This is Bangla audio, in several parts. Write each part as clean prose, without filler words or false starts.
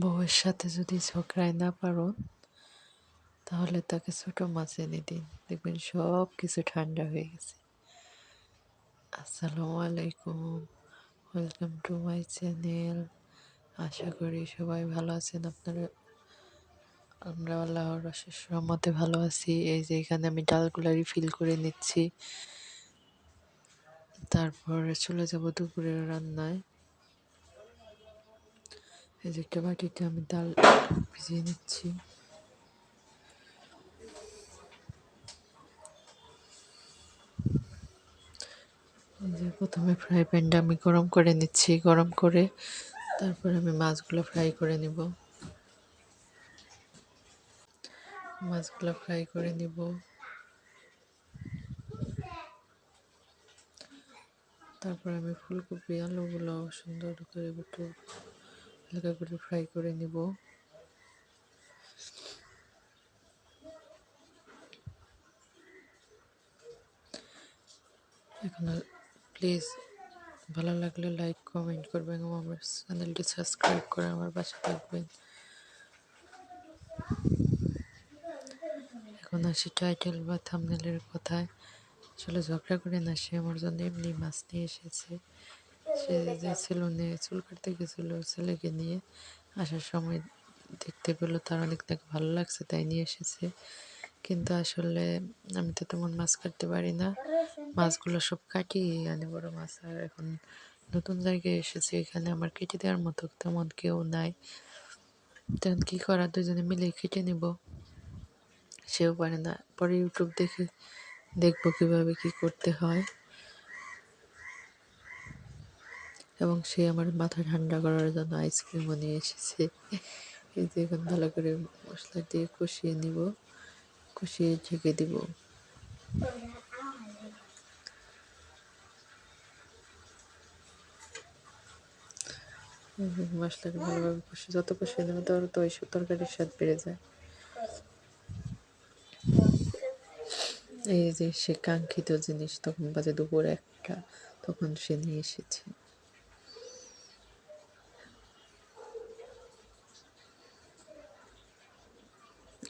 বউয়ের সাথে যদি ঝগড়ায় না পারো তাহলে তাকে ছোট মাছ এনে দিন, দেখবেন সব কিছু ঠান্ডা হয়ে গেছে। আসসালামু আলাইকুম, ওয়েলকাম টু মাই চ্যানেল। আশা করি সবাই ভালো আছেন। আপনারা আমরা আল্লাহর অশেষ রহমতে ভালো আছি। এই যে এখানে আমি ডালগুলা রিফিল করে নিচ্ছি, তারপরে চলে যাব দুপুরের রান্নায়। এই যে একটা বাটিতে আমি ডাল ভিজিয়ে নিচ্ছি। যে প্রথমে ফ্রাই প্যানটা আমি গরম করে নিচ্ছি, গরম করে তারপরে আমি মাছগুলো ফ্রাই করে নিব। মাছগুলো ফ্রাই করে নিব, তারপর আমি ফুলকপি আলুগুলো সুন্দর করে একটু হালকা করে ফ্রাই করে নিব। এখন প্লিজ ভালো লাগলে লাইক কমেন্ট করবেন এবং আমার চ্যানেলটি সাবস্ক্রাইব করে আমার পাশে থাকবেন। এখন আসি টাইটেল বা থাম্বনেলের কথায়। আসলে ঝগড়া করে না, সে আমার জন্য এমনি মাছ নিয়ে এসেছে। সে যে সেলুনে চুল কাটতে গেছিলো ছেলেকে নিয়ে, আসার সময় দেখতে পেলো তার অনেক তাকে ভালো লাগছে তাই নিয়ে এসেছে। কিন্তু আসলে আমি তো তেমন মাছ কাটতে পারি না, মাছগুলো সব কাটিয়ে আনে বড় মাছ। আর এখন নতুন জায়গায় এসেছে, এখানে আমার কেটে দেওয়ার মতো তেমন কেউ নাই। তখন কী করা, দুজনে মিলে কেটে নিব। সেও পারে না, পরে ইউটিউব দেখে দেখবো কীভাবে কী করতে হয়। এবং সে আমার মাথা ঠান্ডা করার জন্য আইসক্রিমও নিয়ে এসেছে। এই যে এখন ভালো করে মশলা দিয়ে কষিয়ে নিব, কষিয়ে ঢেকে দিব। মশলাটা ভালোভাবে কষিয়ে যত কষিয়ে নেবে তত ওই তরকারির স্বাদ বেড়ে যায়। এই যে সে কাঙ্ক্ষিত জিনিস, তখন বাজে দুপুর 1টা, তখন সে নিয়ে এসেছে।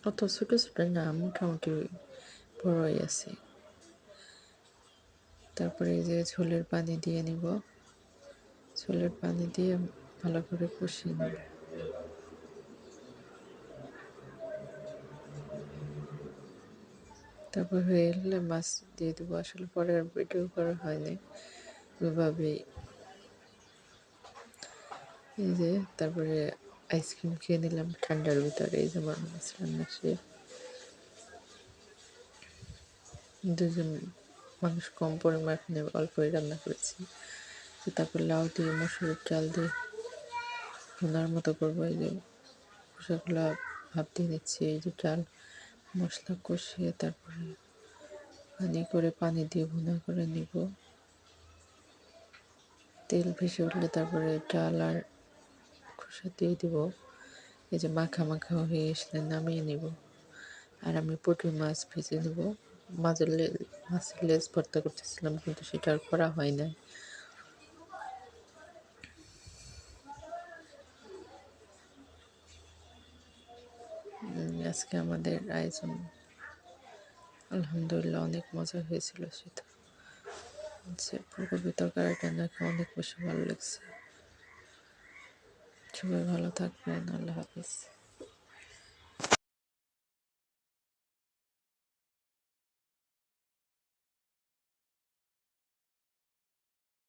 অত ছোট ছোট না, মোটামুটি বড়ই আছে। তারপরে এই যে ঝোলের পানি দিয়ে নিব, ঝোলের পানি দিয়ে ভালো করে কষিয়ে নেব। তারপর হয়ে এলে মাছ দিয়ে দেবো। আসলে পরে আর ভিডিও করা হয়নি, ওইভাবেই। এই যে তারপরে আইসক্রিম খেয়ে নিলাম ঠান্ডার ভিতরে। এই যে আমার মাছ রান্না শেষ। দুজন মানুষ কম পরিমাণে অল্পই রান্না করেছি। তারপর লাউ দিয়ে মসুরের চাল দিয়ে ভুনার মতো করবো। এই যে খোসাগুলো ভাপ দিয়ে নিচ্ছি। এই যে চাল মশলা কষিয়ে তারপরে পানি দিয়ে ভুনা করে নিব। তেল ভেসে উঠলে তারপরে চাল আর খোসা দিয়ে দিব। এই যে মাখা মাখা হয়ে আসলে নামিয়ে নিব। আর আমি পুঁটি মাছ ভেজে নেব। মাছের লেজ ভর্তা করতেছিলাম, কিন্তু সেটা আর করা হয় না। আজকে আমাদের আয়োজন আলহামদুলিল্লাহ অনেক মজা হয়েছিল। সেটা হচ্ছে ফুলকপি তরকারিটা নাকি অনেক বেশি ভালো লাগছে। সবাই ভালো থাকবেন, আল্লাহ হাফিজ।